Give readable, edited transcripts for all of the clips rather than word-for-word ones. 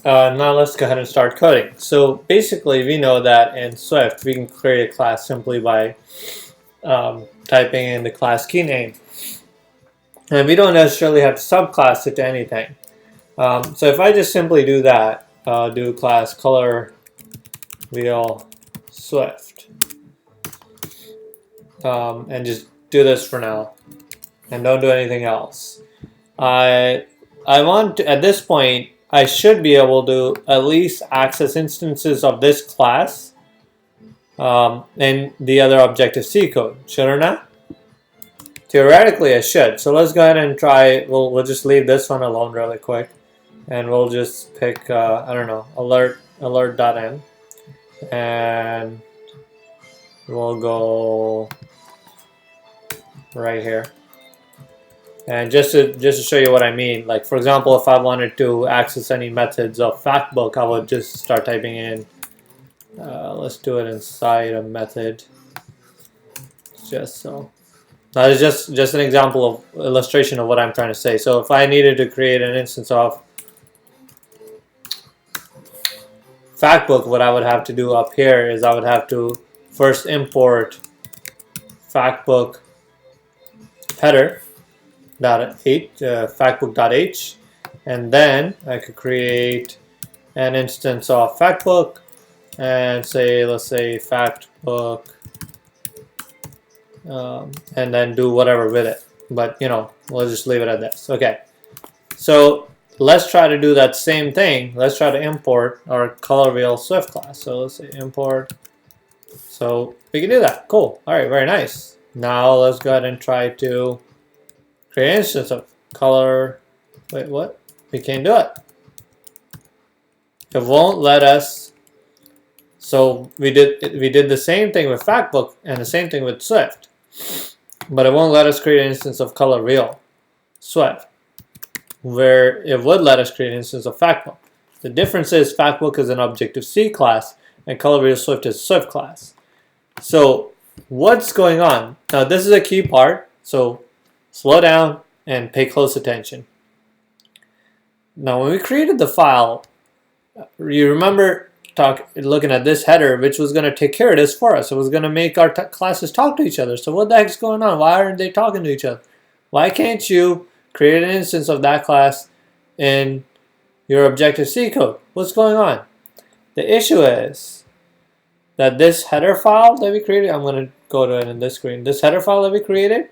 Now let's go ahead and start coding. So basically, we know that in Swift, we can create a class simply by typing in the class key name. And we don't necessarily have to subclass it to anything. So if I just simply do that, do class color wheel Swift, and just do this for now, and don't do anything else. I want to, at this point, I should be able to at least access instances of this class in the other Objective-C code. Should or not? Theoretically, I should. So let's go ahead and try. We'll just leave this one alone really quick, and we'll just pick I don't know, alert.m, and we'll go right here. And just to show you what I mean, like for example, if I wanted to access any methods of factbook, I would just start typing in. Let's do it inside a method, just so. That is just an example of illustration of what I'm trying to say. So if I needed to create an instance of factbook, what I would have to do up here is I would have to first import factbook header factbook.h, and then I could create an instance of factbook and say, let's say factbook, and then do whatever with it. But you know, we'll just leave it at this. Okay, so let's try to do that same thing. Let's try to import our color wheel Swift class. So let's say import. So we can do that. Cool. All right, very nice. Now let's go ahead and try to create an instance of color. Wait, what? We can't do it. It won't let us. So we did the same thing with factbook and the same thing with Swift, but it won't let us create an instance of color wheel Swift, where it would let us create an instance of factbook. The difference is factbook is an Objective-C class and color wheel Swift is Swift class. So what's going on? Now this is a key part, so slow down and pay close attention. Now when we created the file, you remember looking at this header, which was going to take care of this for us. It was going to make our classes talk to each other. So what the heck's going on? Why aren't they talking to each other? Why can't you create an instance of that class in your Objective-C code? What's going on? The issue is that this header file that we created, I'm going to go to it in this screen. This header file that we created,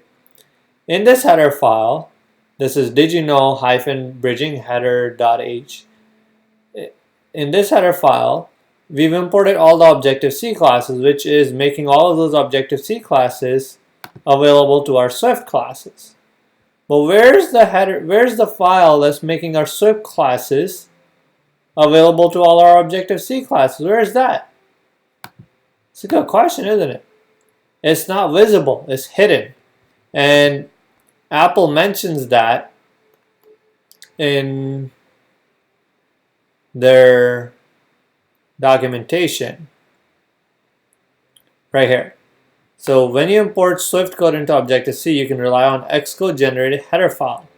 in this header file, this is did you know -bridging header.h. In this header file, we've imported all the Objective-C classes, which is making all of those Objective-C classes available to our Swift classes. But where's the header? Where's the file that's making our Swift classes available to all our Objective-C classes? Where is that? It's a good question, isn't it? It's not visible. It's hidden. And Apple mentions that in their documentation right here. So when you import Swift code into Objective-C, you can rely on Xcode generated header file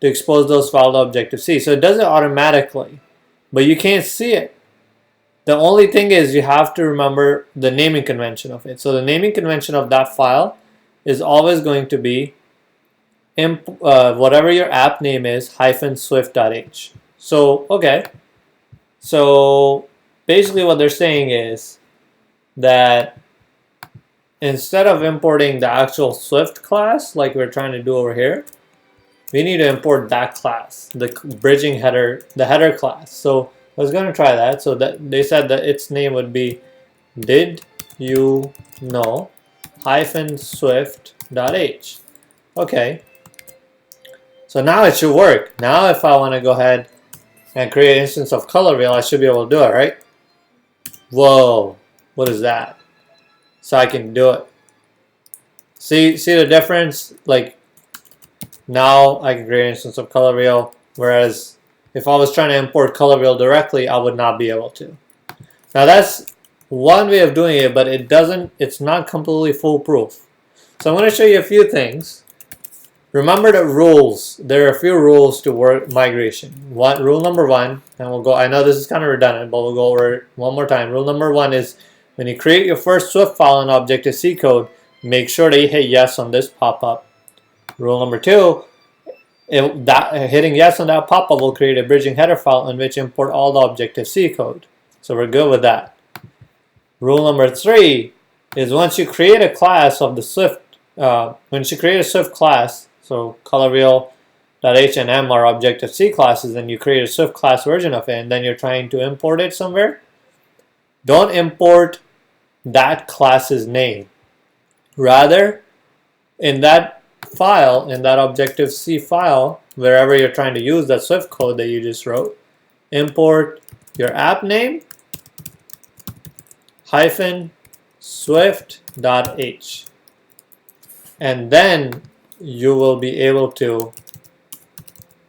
to expose those files to Objective-C. So it does it automatically, but you can't see it. The only thing is you have to remember the naming convention of it. So the naming convention of that file is always going to be whatever your app name is -swift.h. So okay. So basically what they're saying is that instead of importing the actual Swift class like we're trying to do over here, we need to import that class, the bridging header, the header class. So I was going to try that. So that they said that its name would be did you know -swift.h. Okay. So now it should work. Now if I want to go ahead and create an instance of color wheel, I should be able to do it, right? Whoa, what is that? So I can do it. See the difference? Like now I can create an instance of color wheel, whereas if I was trying to import color wheel directly, I would not be able to. Now that's one way of doing it, but it's not completely foolproof. So I'm going to show you a few things remember the rules. There are a few rules to work migration. Rule number one, and we'll go, I know this is kind of redundant, but we'll go over it one more time. Rule number one is when you create your first Swift file in Objective-C code, make sure that you hit yes on this pop-up. Rule number two, hitting yes on that pop-up will create a bridging header file in which import all the Objective-C code. So we're good with that. Rule number three is once you create a class of the Swift, once you create a Swift class, so colorwheel.h and m are Objective-C classes, and you create a Swift class version of it, and then you're trying to import it somewhere, don't import that class's name. Rather, in that file, in that Objective-C file, wherever you're trying to use that Swift code that you just wrote, import your app name hyphen swift.h, and then you will be able to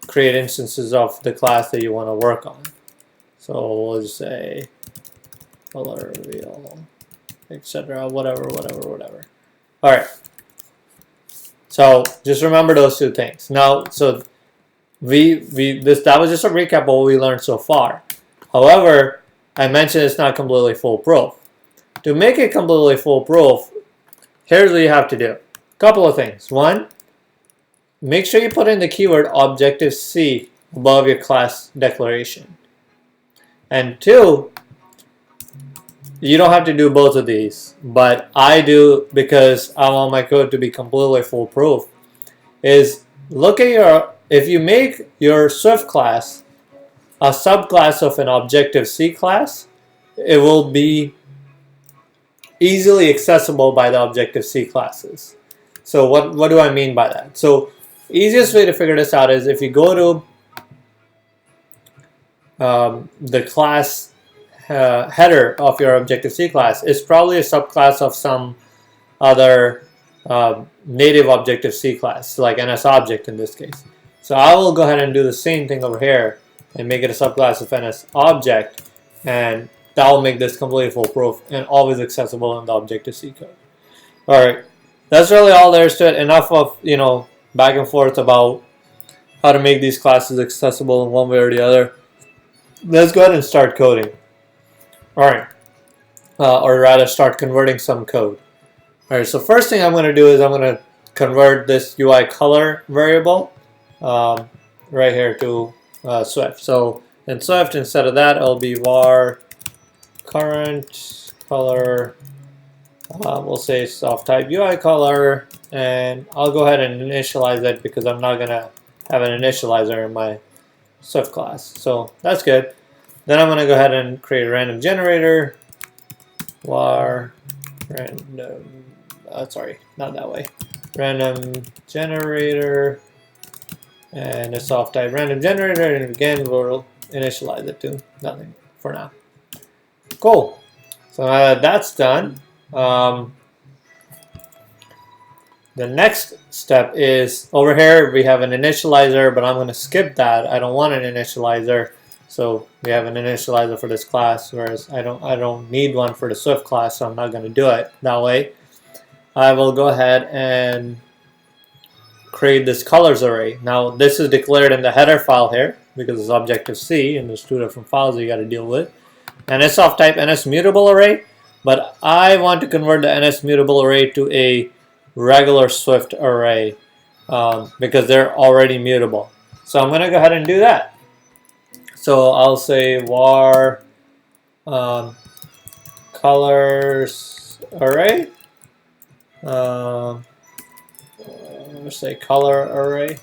create instances of the class that you want to work on. So we'll just say color wheel, etc., whatever. All right. So just remember those two things. Now, so that was just a recap of what we learned so far. However, I mentioned it's not completely foolproof. To make it completely foolproof, here's what you have to do. A couple of things. One, make sure you put in the keyword Objective-C above your class declaration. And two, you don't have to do both of these, but I do because I want my code to be completely foolproof, is look at if you make your Swift class a subclass of an Objective-C class, it will be easily accessible by the Objective-C classes. So what do I mean by that? So easiest way to figure this out is if you go to the class header of your Objective-C class, it's probably a subclass of some other native Objective-C class, like NSObject in this case. So I will go ahead and do the same thing over here and make it a subclass of NSObject, and that will make this completely foolproof and always accessible in the Objective-C code. Alright, that's really all there is to it. Enough of, back and forth about how to make these classes accessible in one way or the other. Let's go ahead and start coding. Alright, or rather start converting some code. Alright, so first thing I'm going to do is I'm going to convert this UI color variable right here to Swift. So in Swift, instead of that, it'll be var current color, we'll say soft type UI color, and I'll go ahead and initialize it because I'm not going to have an initializer in my Swift class. So that's good. Then I'm going to go ahead and create a random generator, var random, sorry, not that way, random generator, and a soft type random generator, and again we'll initialize it to nothing for now. Cool. So that's done. The next step is over here we have an initializer, but I'm going to skip that. I don't want an initializer. So we have an initializer for this class, whereas I don't need one for the Swift class, so I'm not going to do it that way. I will go ahead and create this colors array. Now this is declared in the header file here because it's Objective-C and there's two different files you got to deal with. And it's of type NSMutable array, but I want to convert the NSMutable array to a regular Swift array because they're already mutable. So I'm going to go ahead and do that. So I'll say var colors array. Let's say color array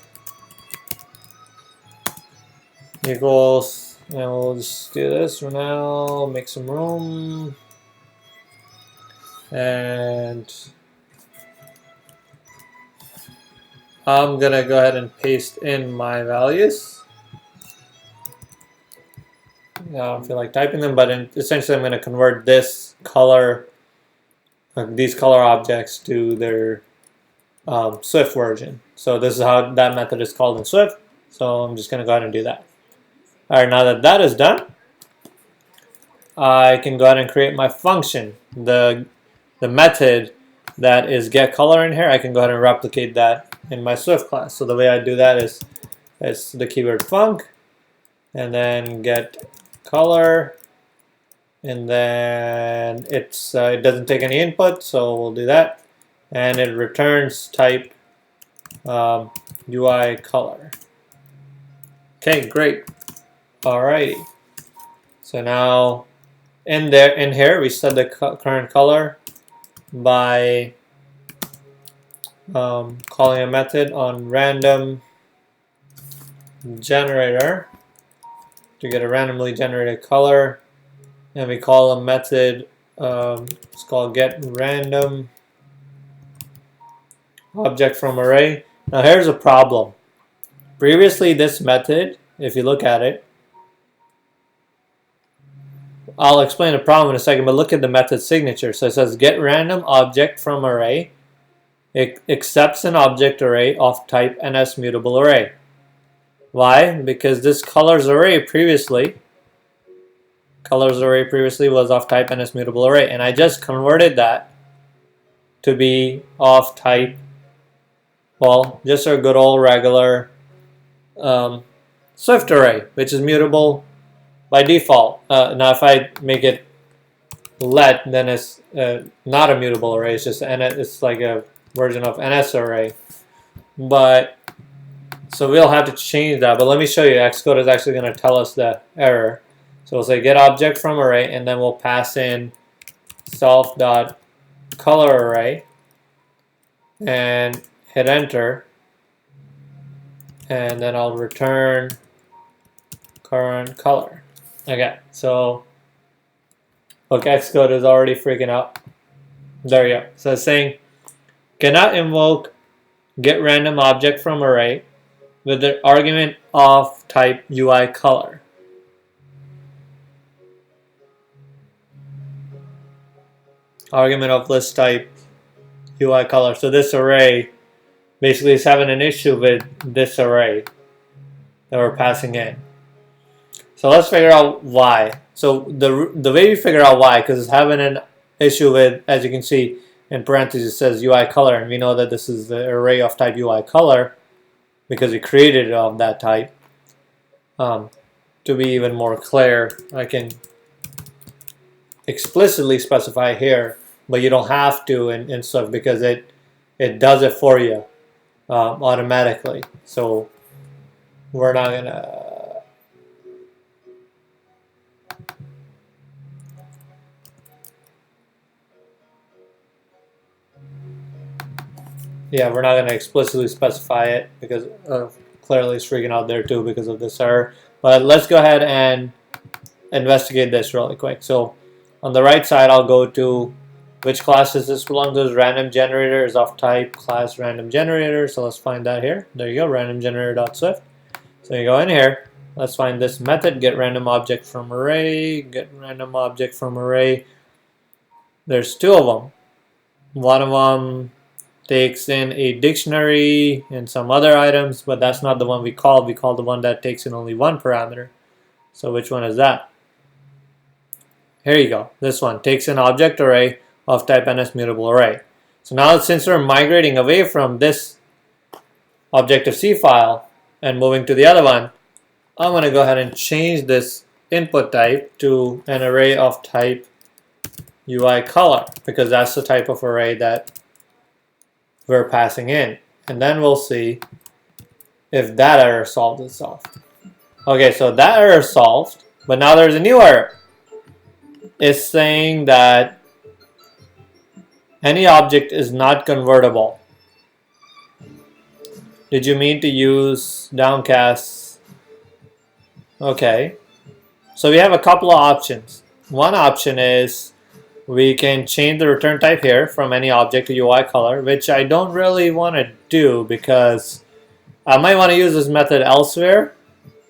equals, and we'll just do this for now, make some room, and I'm gonna go ahead and paste in my values. I don't feel like typing them, but essentially I'm gonna convert this color, these color objects to their Swift version. So this is how that method is called in Swift. So I'm just going to go ahead and do that. All right, now that that is done, I can go ahead and create my function. The method that is getColor in here, I can go ahead and replicate that in my Swift class. So the way I do that is it's the keyword func, and then get color, and then it doesn't take any input, so we'll do that, and it returns type UI color. Okay, great. Alrighty. So now in here we set the current color by calling a method on random generator to get a randomly generated color, and we call a method it's called get random object from array. Now here's a problem. Previously this method, if you look at it, I'll explain the problem in a second, but look at the method signature. So it says get random object from array. It accepts an object array of type NS mutable array. Why? Because this colors array previously was of type NS mutable array, and I just converted that to be of type, well, just a good old regular Swift array, which is mutable by default. Now if I make it let, then it's not a mutable array, it's just it's like a version of NS array. But so we'll have to change that, but let me show you. Xcode is actually going to tell us the error. So we'll say get object from array, and then we'll pass in self.color array and hit enter, and then I'll return current color. Okay, so look, Xcode is already freaking out. There you go. So it's saying cannot invoke get random object from array with the argument of type UI color. Argument of list type UI color. So this array basically is having an issue with this array that we're passing in. So let's figure out why. So the way we figure out why, because it's having an issue with, as you can see in parentheses, it says UI color, and we know that this is the array of type UI color because we created it of that type. To be even more clear, I can explicitly specify here, but you don't have to in Swift because it does it for you automatically. So we're not gonna we're not going to explicitly specify it because clearly it's freaking out there too because of this error. But let's go ahead and investigate this really quick. So on the right side, I'll go to which class does this belong to. Random generator is of type class random generator. So let's find that here. There you go, random generator.swift. So you go in here. Let's find this method, get random object from array, get random object from array. There's two of them. One of them takes in a dictionary and some other items, but that's not the one we called. We called the one that takes in only one parameter. So which one is that? Here you go. This one takes an object array of type NS mutable array. So now since we're migrating away from this Objective-C file and moving to the other one, I'm going to go ahead and change this input type to an array of type UI color because that's the type of array that we're passing in, and then we'll see if that error solved itself. Okay, so that error solved, but now there's a new error. It's saying that any object is not convertible. Did you mean to use downcast? Okay, so we have a couple of options. One option is we can change the return type here from any object to UI color, which I don't really want to do because I might want to use this method elsewhere.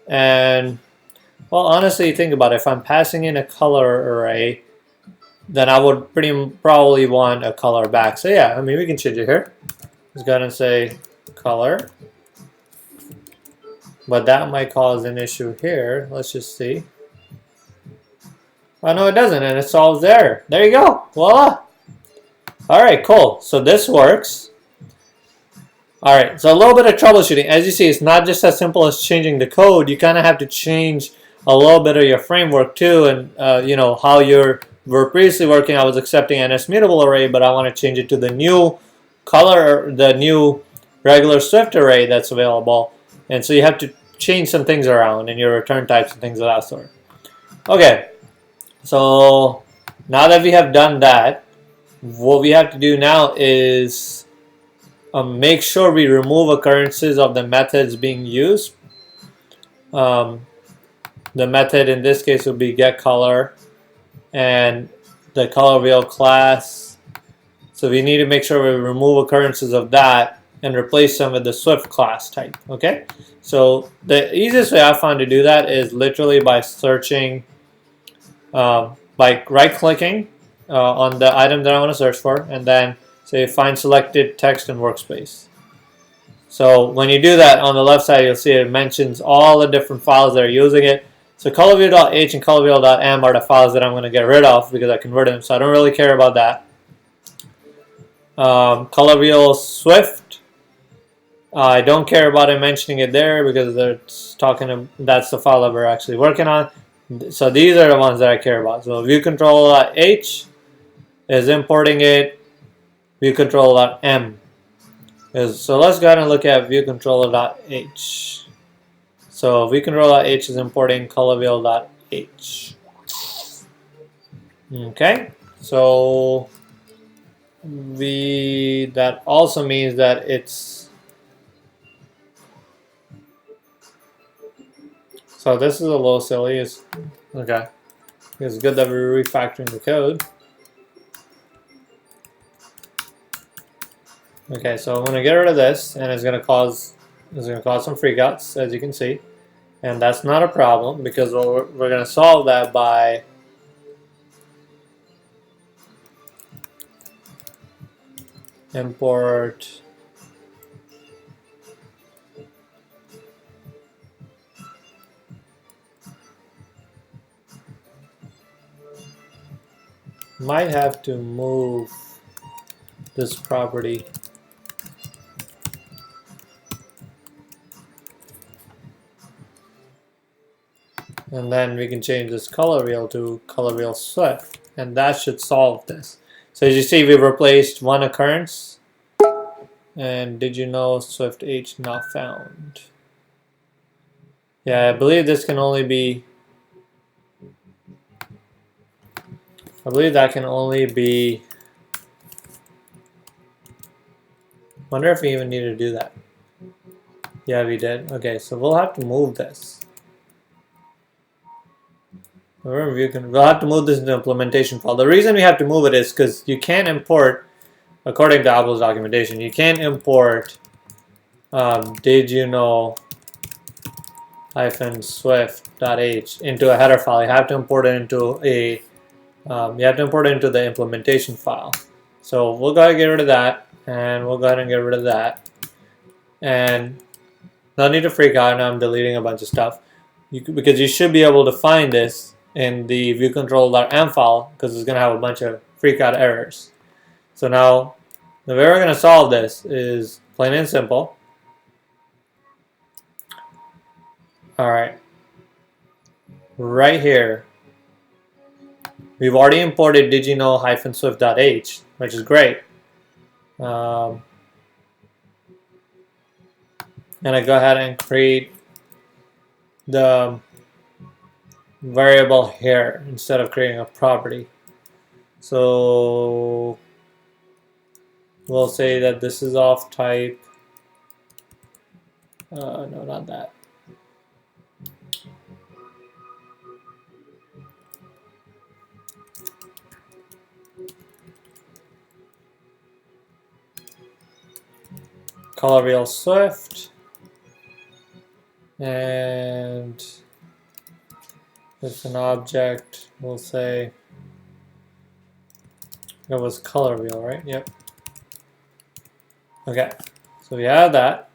And well, honestly, think about it. If I'm passing in a color array, then I would probably want a color back. So yeah, I mean, we can change it here. Let's go ahead and say color. But that might cause an issue here. Let's just see. Oh no, it doesn't, and it solves the error. There you go. Voila. All right, cool. So this works. All right, so a little bit of troubleshooting. As you see, it's not just as simple as changing the code. You kind of have to change a little bit of your framework too, and you know how were previously working. I was accepting NS mutable array, but I want to change it to the new the new regular Swift array that's available, and so you have to change some things around in your return types and things of that sort. Okay, so now that we have done that, what we have to do now is make sure we remove occurrences of the methods being used. The method in this case would be getColor, and the color wheel class. So we need to make sure we remove occurrences of that and replace them with the Swift class type. Okay, so the easiest way I found to do that is literally by searching, by right-clicking on the item that I want to search for, and then say find selected text in Workspace. So when you do that, on the left side, you'll see it mentions all the different files that are using it. So colorwheel.h and colorwheel.m are the files that I'm going to get rid of because I converted them, so I don't really care about that. Colorwheel Swift, I don't care about it mentioning it there because that's the file that we're actually working on. So these are the ones that I care about. So viewcontrol.h is importing it, viewcontrol.m. So let's go ahead and look at viewcontroller.h. So viewcontroller.h is importing colorwheel.h. Okay, so that also means that it's, so this is a little silly. Okay, it's good that we're refactoring the code. Okay, so I'm going to get rid of this, and it's going to cause some freakouts, as you can see, and that's not a problem because we're going to solve that by import might have to move this property. And then we can change this color wheel to color wheel Swift, and that should solve this. So as you see, we've replaced one occurrence. And did you know Swift H not found? Yeah, I believe this can only be, I believe that can only be, wonder if we even need to do that. Yeah, we did. Okay, so we'll have to move this. We'll have to move this into implementation file. The reason we have to move it is because you can't import, according to Apple's documentation, you can't import did you know -swift.h into a header file. You have to import it into the implementation file. So we'll go ahead and get rid of that, and we'll go ahead and get rid of that. And no need to freak out. Now I'm deleting a bunch of stuff because you should be able to find this in the viewcontrol.m file because it's going to have a bunch of freak out errors. So now the way we're going to solve this is plain and simple. Alright, right here we've already imported did you know -swift.h, which is great. And I go ahead and create the variable here instead of creating a property. So we'll say that this is of type, no, not that. Color wheel Swift, and it's an object, we'll say it was color wheel, right? Yep. Okay, so we have that.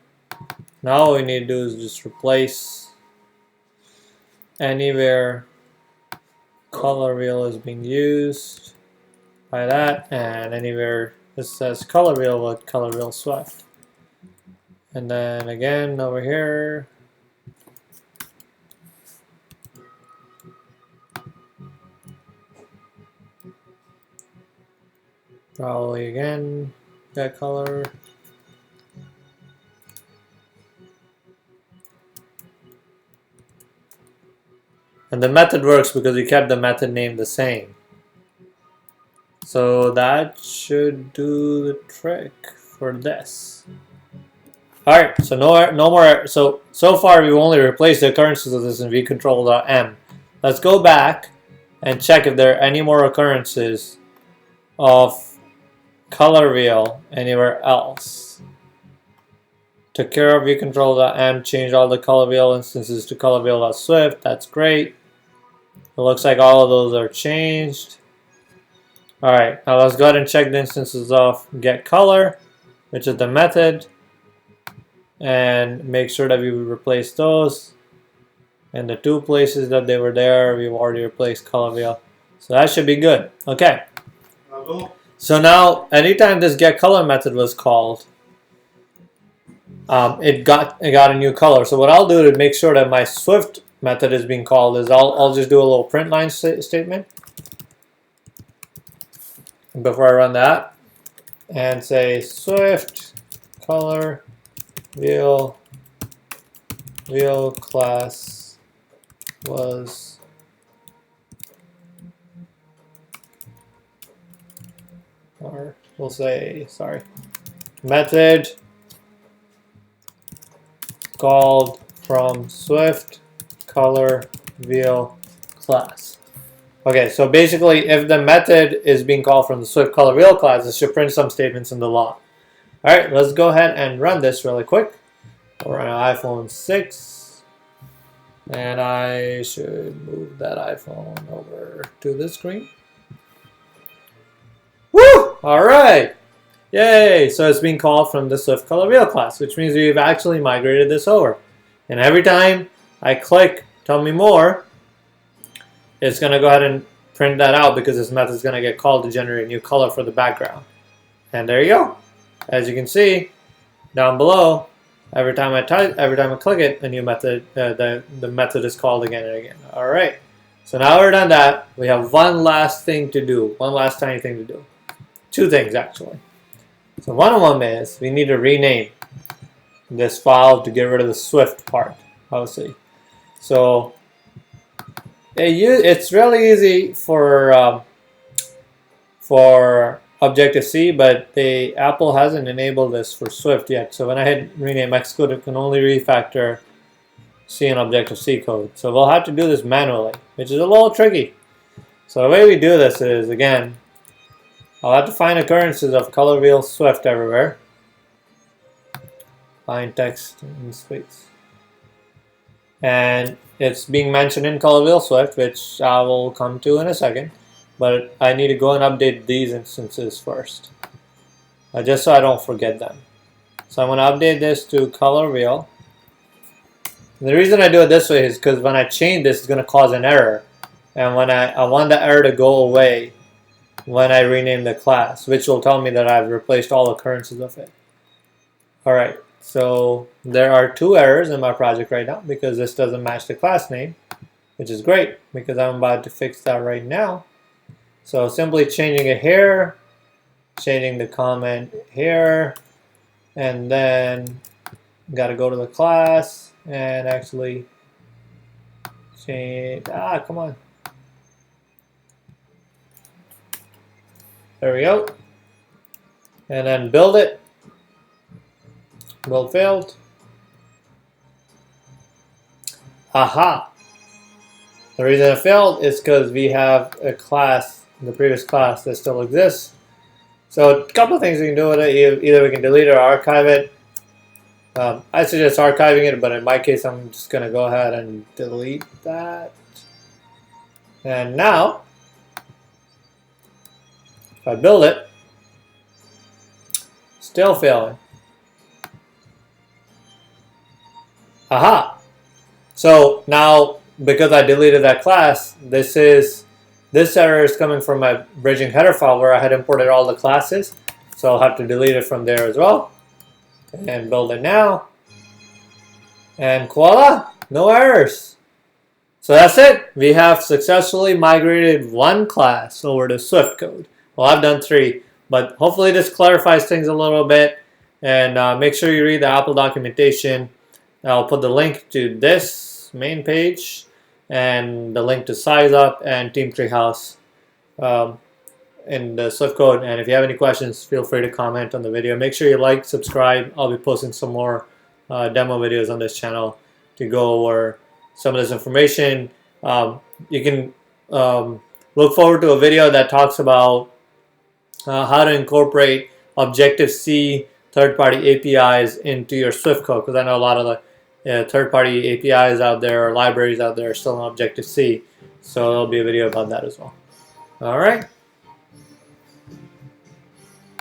Now all we need to do is just replace anywhere color wheel is being used by that, and anywhere this says color wheel with color wheel Swift. And then again over here, probably again, get color. And the method works because we kept the method name the same. So that should do the trick for this. Alright, so no more. So far we've only replaced the occurrences of this in vControl.m. Let's go back and check if there are any more occurrences of color wheel anywhere else. Took care of vControl.m, changed all the color wheel instances to color wheel.swift. That's great. It looks like all of those are changed. Alright, now let's go ahead and check the instances of getColor, which is the method, and make sure that we replace those. And the two places that they were there, we've already replaced color wheel. So that should be good. Okay. So now, anytime this getColor method was called, it got a new color. So what I'll do to make sure that my Swift method is being called is I'll just do a little print line statement before I run that, and say Swift color wheel class was or we'll say method called from Swift color wheel class. Okay, so basically if the method is being called from the Swift color wheel class, it should print some statements in the log. Alright, let's go ahead and run this really quick. We're on an iPhone 6. And I should move that iPhone over to this screen. Woo! Alright! Yay! So it's being called from the Swift color wheel class, which means we've actually migrated this over. And every time I click tell me more, it's going to go ahead and print that out because this method is going to get called to generate a new color for the background. And there you go. As you can see down below, every time I click it, the new method, the method is called again and again. All right. So now we're done that. We have one last thing to do. One last tiny thing to do. Two things actually. So one of them is we need to rename this file to get rid of the Swift part. Obviously. So it's really easy for Objective-C, but Apple hasn't enabled this for Swift yet. So when I hit rename Xcode, it can only refactor C and Objective-C code. So we'll have to do this manually, which is a little tricky. So the way we do this is, again, I'll have to find occurrences of color wheel Swift everywhere. Find text in space. And it's being mentioned in color wheel Swift, which I will come to in a second. But I need to go and update these instances first, just so I don't forget them. So I'm going to update this to color wheel. And the reason I do it this way is because when I change this, it's going to cause an error. And when I want the error to go away when I rename the class, which will tell me that I've replaced all occurrences of it. Alright, so there are two errors in my project right now because this doesn't match the class name, which is great because I'm about to fix that right now. So simply changing it here, changing the comment here, and then got to go to the class and actually change, come on. There we go. And then build it. Build failed. Aha. The reason it failed is because we have a class, the previous class, that still exists. So a couple of things we can do with it. Either we can delete it or archive it. I suggest archiving it, but in my case, I'm just going to go ahead and delete that. And now, if I build it, still failing. Aha! So now, because I deleted that class, this error is coming from my bridging header file where I had imported all the classes. So I'll have to delete it from there as well. and build it now. And voila, no errors. So that's it. We have successfully migrated one class over to Swift code. Well, I've done 3, but hopefully this clarifies things a little bit. And make sure you read the Apple documentation. I'll put the link to this main page and the link to SizeUp and Team Treehouse in the Swift code. And if you have any questions, feel free to comment on the video. Make sure you like, subscribe. I'll be posting some more demo videos on this channel to go over some of this information. You can look forward to a video that talks about how to incorporate Objective-C third-party APIs into your Swift code, because I know a lot of the third-party APIs out there or libraries out there are still in Objective-C. So there'll be a video about that as well. All right.